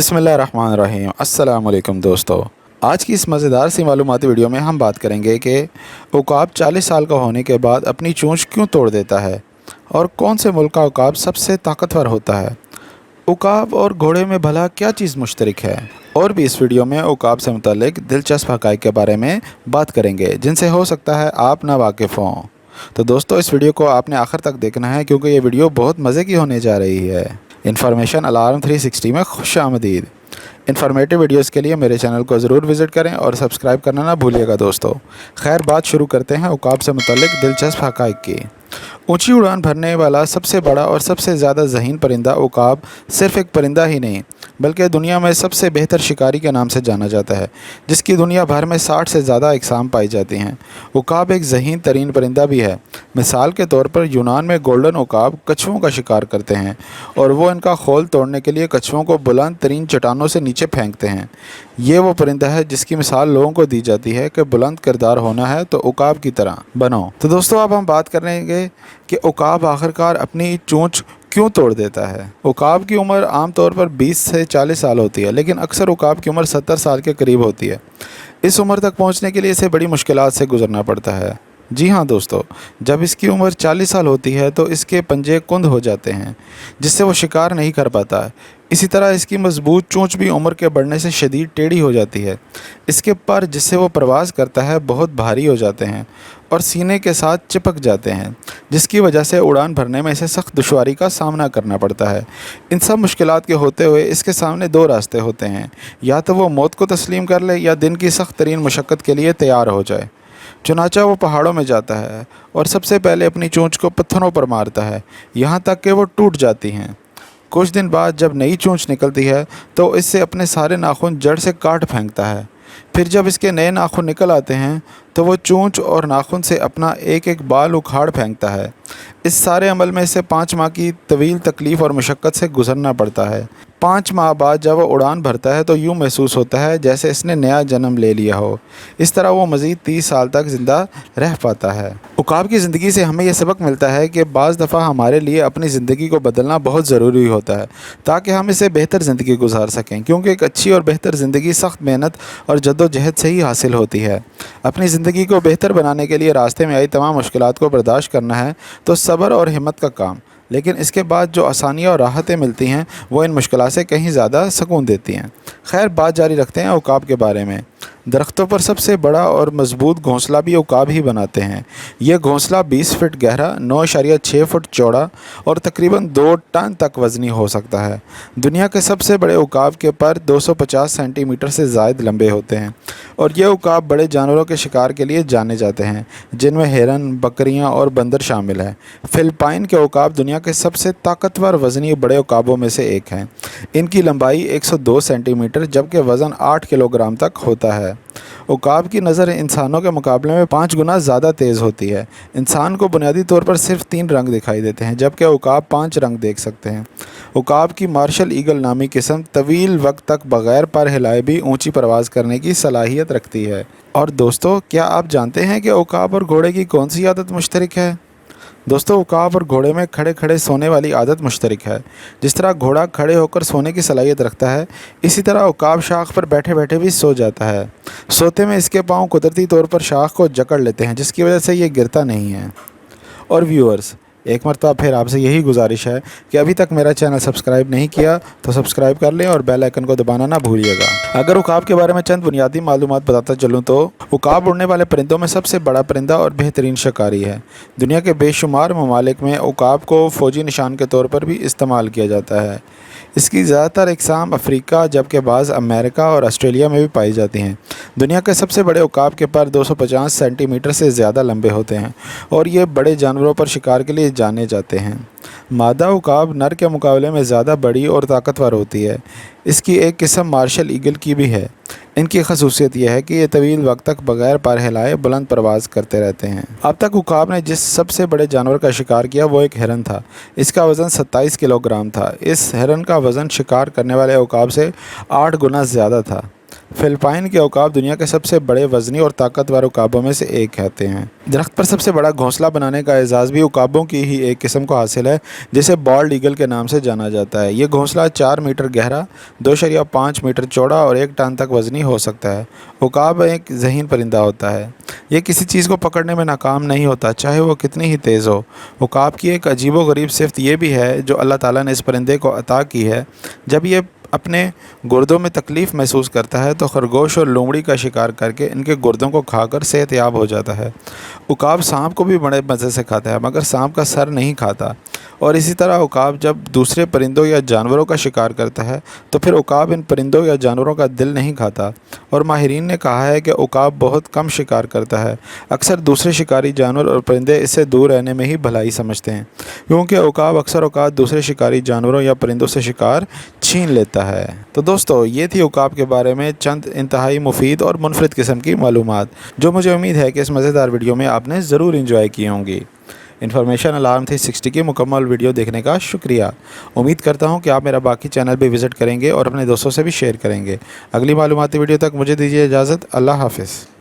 बिस्मिल्लाहिर्रहमानिर्रहीम। अस्सलाम वालेकुम दोस्तों, आज की इस मज़ेदार सी मालूमाती वीडियो में हम बात करेंगे कि उकाब 40 साल का होने के बाद अपनी चोंच क्यों तोड़ देता है और कौन से मुल्क का उकाब सबसे ताकतवर होता है। उकाब और घोड़े में भला क्या चीज़ मुश्तरक है, और भी इस वीडियो में उकाब से मुतल्लिक दिलचस्प हक़ाइक़ के बारे में बात करेंगे जिनसे हो सकता है आप ना वाकिफ़ हों। तो दोस्तों, इस वीडियो को आपने आखिर तक देखना है क्योंकि ये वीडियो बहुत मज़े की होने जा रही है। इन्फॉर्मेशन अलार्म 360 में खुश आमदीद। इन्फॉर्मेटिव वीडियोस के लिए मेरे चैनल को ज़रूर विज़िट करें और सब्सक्राइब करना ना भूलिएगा दोस्तों। खैर, बात शुरू करते हैं उकाब से मुतल्लिक दिलचस्प हक़ाइक़ की। ऊंची उड़ान भरने वाला सबसे बड़ा और सबसे ज़्यादा ज़हीन परिंदा उकाब सिर्फ़ एक परिंदा ही नहीं बल्कि दुनिया में सबसे बेहतर शिकारी के नाम से जाना जाता है, जिसकी दुनिया भर में 60 से ज़्यादा अक़साम पाई जाती हैं। उकाब एक ज़हीन तरीन परिंदा भी है। मिसाल के तौर पर यूनान में गोल्डन उकाब कछुओं का शिकार करते हैं और वो इनका खोल तोड़ने के लिए कछुओं को बुलंद तरीन चट्टानों से नीचे फेंकते हैं। ये वो परिंदा है जिसकी मिसाल लोगों को दी जाती है कि बुलंद किरदार होना है तो उकाब की तरह बनो। तो दोस्तों, अब हम बात करेंगे कि उकाब आखिरकार अपनी चोंच क्यों तोड़ देता है। उकाब की उम्र आमतौर पर 20 से 40 साल होती है, लेकिन अक्सर उकाब की उम्र 70 साल के करीब होती है। इस उम्र तक पहुंचने के लिए इसे बड़ी मुश्किलात से गुजरना पड़ता है। जी हाँ दोस्तों, जब इसकी उम्र 40 साल होती है तो इसके पंजे कुंद हो जाते हैं, जिससे वो शिकार नहीं कर पाता है। इसी तरह इसकी मजबूत चोंच भी उम्र के बढ़ने से शदीद टेढ़ी हो जाती है। इसके पर जिससे वो परवाज़ करता है बहुत भारी हो जाते हैं और सीने के साथ चिपक जाते हैं, जिसकी वजह से उड़ान भरने में इसे सख्त दुश्वारी का सामना करना पड़ता है। इन सब मुश्किलात के होते हुए इसके सामने दो रास्ते होते हैं, या तो वो मौत को तस्लीम कर ले या दिन की सख्त तरीन मुशक्क़त के लिए तैयार हो जाए। चुनाचा वो पहाड़ों में जाता है और सबसे पहले अपनी चोंच को पत्थरों पर मारता है, यहाँ तक कि वो टूट जाती हैं। कुछ दिन बाद जब नई चोंच निकलती है तो इससे अपने सारे नाखून जड़ से काट फेंकता है। फिर जब इसके नए नाखून निकल आते हैं तो वो चोंच और नाखून से अपना एक एक बाल उखाड़ फेंकता है। इस सारे अमल में इसे 5 माह की तवील तकलीफ़ और मशक्क़त से गुजरना पड़ता है। 5 माह बाद जब वो उड़ान भरता है तो यूँ महसूस होता है जैसे इसने नया जन्म ले लिया हो। इस तरह वो मज़ीद 30 साल तक ज़िंदा रह पाता है। उकाब की ज़िंदगी से हमें यह सबक मिलता है कि बाज़ दफ़ा हमारे लिए अपनी ज़िंदगी को बदलना बहुत ज़रूरी होता है ताकि हम इसे बेहतर ज़िंदगी गुजार सकें, क्योंकि एक अच्छी और बेहतर ज़िंदगी सख्त मेहनत और जद्दोजहद से ही हासिल होती है। अपनी ज़िंदगी को बेहतर बनाने के लिए रास्ते में आई तमाम मुश्किलात को बर्दाश्त करना है तो सब्र और हिम्मत का काम, लेकिन इसके बाद जो आसानियाँ और राहतें मिलती हैं वो इन मुश्किलात से कहीं ज़्यादा सुकून देती हैं। खैर, बात जारी रखते हैं उकाब के बारे में। दरख्तों पर सबसे बड़ा और मजबूत घोंसला भी उकाब ही बनाते हैं। यह घोंसला 20 फीट गहरा, 9.6 फुट चौड़ा और तकरीबन 2 टन तक वज़नी हो सकता है। दुनिया के सबसे बड़े उकाब के पर 250 सेंटीमीटर से ज़ायद लंबे होते हैं और ये उकाब बड़े जानवरों के शिकार के लिए जाने जाते हैं, जिनमें हिरन, बकरियां और बंदर शामिल हैं। फ़िलिपाइन के उकाब दुनिया के सबसे ताकतवर वज़नी बड़े उकाबों में से एक हैं। इनकी लंबाई 102 सेंटीमीटर जबकि वज़न 8 किलोग्राम तक होता है। उकाब की नज़र इंसानों के मुकाबले में 5 गुना ज़्यादा तेज़ होती है। इंसान को बुनियादी तौर पर सिर्फ 3 रंग दिखाई देते हैं, जबकि उकाब 5 रंग देख सकते हैं। उकाब की मार्शल ईगल नामी किस्म तवील वक्त तक बग़ैर पर हिलाए भी ऊंची परवाज़ करने की सलाहियत रखती है। और दोस्तों, क्या आप जानते हैं कि उकाब और घोड़े की कौन सी आदत मुश्तरक है? दोस्तों, उकाब और घोड़े में खड़े खड़े सोने वाली आदत मुश्तरक है। जिस तरह घोड़ा खड़े होकर सोने की सलाहियत रखता है, इसी तरह उकाब शाख पर बैठे बैठे भी सो जाता है। सोते में इसके पाँव कुदरती तौर पर शाख को जकड़ लेते हैं, जिसकी वजह से ये गिरता नहीं है। और व्यूअर्स, एक मरतबा फिर आपसे यही गुजारिश है कि अभी तक मेरा चैनल सब्सक्राइब नहीं किया तो सब्सक्राइब कर लें और बेल आइकन को दबाना ना भूलिएगा। अगर उकाब के बारे में चंद बुनियादी मालूमात बताता चलूँ तो उकाब उड़ने वाले परिंदों में सबसे बड़ा परिंदा और बेहतरीन शिकारी है। दुनिया के बेशुमार ममालिक में उकाब को फ़ौजी निशान के तौर पर भी इस्तेमाल किया जाता है। इसकी ज़्यादातर अक़साम अफ्रीका जबकि बाज़ अमेरिका और ऑस्ट्रेलिया में भी पाई जाती हैं। दुनिया के सबसे बड़े उकाब के पर 250 सेंटीमीटर से ज़्यादा लंबे होते हैं और ये बड़े जानवरों पर शिकार के लिए जाने जाते हैं। मादा उकाब नर के मुकाबले में ज़्यादा बड़ी और ताकतवर होती है। इसकी एक किस्म मार्शल ईगल की भी है। इनकी खसूसियत यह है कि ये तवील वक्त तक बग़ैर पर हिलाए बुलंद परवाज़ करते रहते हैं। अब तक उकाब ने जिस सबसे बड़े जानवर का शिकार किया वो एक हिरन था। इसका वज़न 27 किलोग्राम था। इस हिरन का वज़न शिकार करने वाले उकाब से 8 गुना ज़्यादा था। फिलिपाइन के उकाब दुनिया के सबसे बड़े वज़नी और ताकतवर उकाबों में से एक कहते हैं। दरख्त पर सबसे बड़ा घोंसला बनाने का एजाज़ भी उकाबों की ही एक किस्म को हासिल है, जिसे बॉल्ड ईगल के नाम से जाना जाता है। ये घोंसला 4 मीटर गहरा, 2.5 मीटर चौड़ा और 1 टन तक वज़नी हो सकता है। उकाब एक ज़हीन परिंदा होता है। ये किसी चीज़ को पकड़ने में नाकाम नहीं होता, चाहे वो कितनी ही तेज़ हो। उकाब की एक अजीबोगरीब सिफ़त ये भी है जो अल्लाह ताला ने इस परिंदे को अता की है। जब ये अपने गुर्दों में तकलीफ़ महसूस करता है तो खरगोश और लोमड़ी का शिकार करके इनके गुर्दों को खाकर सेहतयाब हो जाता है। उकाब सांप को भी बड़े मज़े से खाता है, मगर सांप का सर नहीं खाता। और इसी तरह उकाब जब दूसरे परिंदों या जानवरों का शिकार करता है तो फिर उकाब इन परिंदों या जानवरों का दिल नहीं खाता। और माहिरीन ने कहा है कि उकाब बहुत कम शिकार करता है। अक्सर दूसरे शिकारी जानवर और परिंदे इससे दूर रहने में ही भलाई समझते हैं, क्योंकि उकाब अक्सर औक़ात दूसरे शिकारी जानवरों या परिंदों से शिकार छीन लेता है। तो दोस्तों, ये थी उकाब के बारे में चंद इंतहाई मुफीद और मुनफरिद किस्म की मालूमात, जो मुझे उम्मीद है कि इस मज़ेदार वीडियो में आपने ज़रूर इंजॉय की होंगी। इन्फॉर्मेशन अलार्म 360 की मुकम्मल वीडियो देखने का शुक्रिया। उम्मीद करता हूँ कि आप मेरा बाकी चैनल भी विज़िट करेंगे और अपने दोस्तों से भी शेयर करेंगे। अगली मालूमाती वीडियो तक मुझे दीजिए इजाज़त। अल्लाह हाफ़िज़।